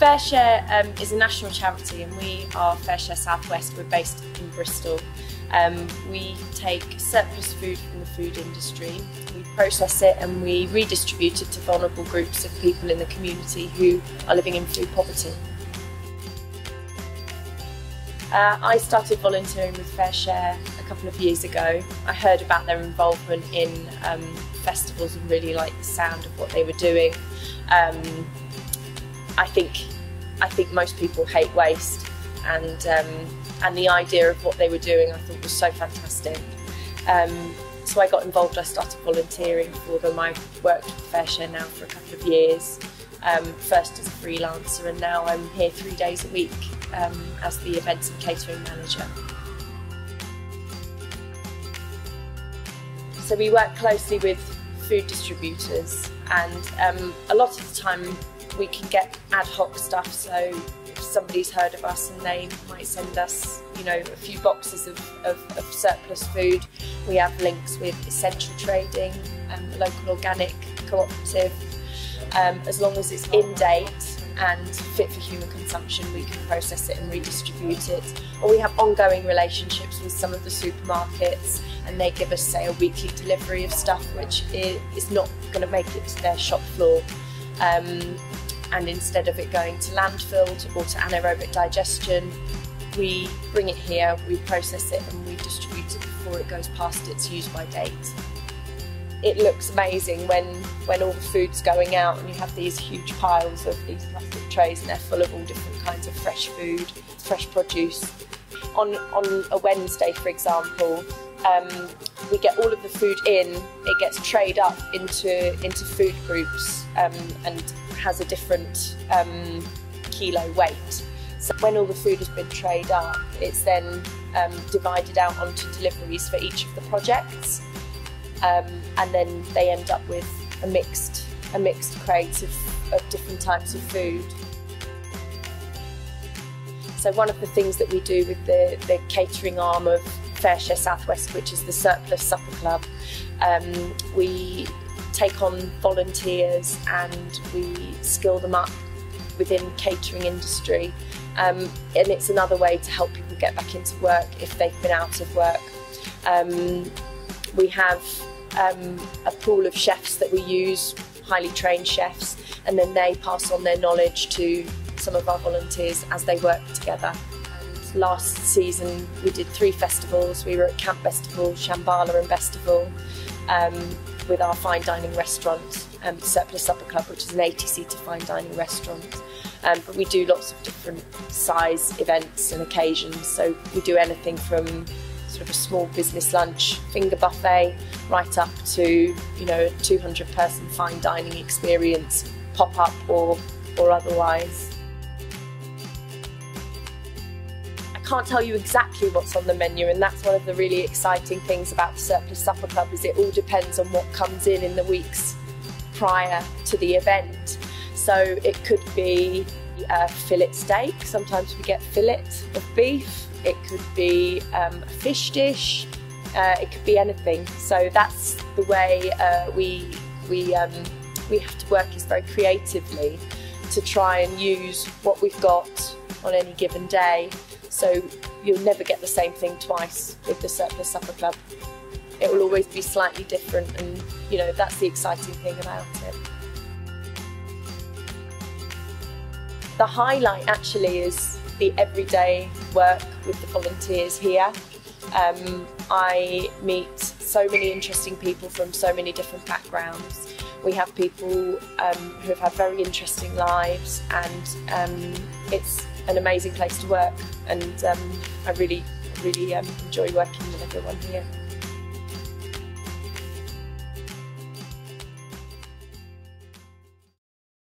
FareShare is a national charity, and we are FareShare South West. We're based in Bristol. We take surplus food from the food industry, we process it and we redistribute it to vulnerable groups of people in the community who are living in food poverty. I started volunteering with FareShare a couple of years ago. I heard about their involvement in festivals and really liked the sound of what they were doing. I think most people hate waste, and the idea of what they were doing I thought was so fantastic. So I got involved. I started volunteering for them. I've worked with FareShare now for a couple of years, first as a freelancer, and now I'm here 3 days a week as the Events and Catering Manager. So we work closely with food distributors, and a lot of the time we can get ad hoc stuff. So if somebody's heard of us and they might send us, a few boxes of surplus food, we have links with Essential Trading, a local organic cooperative. As long as it's in date and fit for human consumption, we can process it and redistribute it. Or we have ongoing relationships with some of the supermarkets, and they give us, say, a weekly delivery of stuff which is not going to make it to their shop floor. And instead of it going to landfill or to anaerobic digestion, we bring it here, we process it and we distribute it before it goes past its use-by date. It looks amazing when all the food's going out and you have these huge piles of these plastic trays, and they're full of all different kinds of fresh food, fresh produce. On a Wednesday, for example, we get all of the food in, it gets trayed up into food groups and has a different kilo weight. So when all the food has been trayed up, it's then divided out onto deliveries for each of the projects, and then they end up with a mixed crate of different types of food. So one of the things that we do with the catering arm of FareShare South West, which is the Surplus Supper Club, we take on volunteers and we skill them up within catering industry, and it's another way to help people get back into work if they've been out of work. We have a pool of chefs that we use, highly trained chefs, and then they pass on their knowledge to some of our volunteers as they work together. And last season we did 3 festivals. We were at Camp Festival, Shambhala and Festival, with our fine dining restaurant, Surplus Supper Club, which is an 80-seater fine dining restaurant. But we do lots of different size events and occasions, so we do anything from sort of a small business lunch finger buffet right up to a 200-person fine dining experience, pop-up or otherwise. I can't tell you exactly what's on the menu, and that's one of the really exciting things about the Surplus Supper Club, is it all depends on what comes in the weeks prior to the event. So it could be a fillet steak, sometimes we get fillet of beef, it could be a fish dish, it could be anything. So that's the way we have to work, is very creatively to try and use what we've got on any given day. So you'll never get the same thing twice with the Surplus Supper Club. It will always be slightly different, and that's the exciting thing about it. The highlight actually is the everyday work with the volunteers here. I meet so many interesting people from so many different backgrounds. We have people who have had very interesting lives, and it's an amazing place to work, and I really enjoy working with everyone here.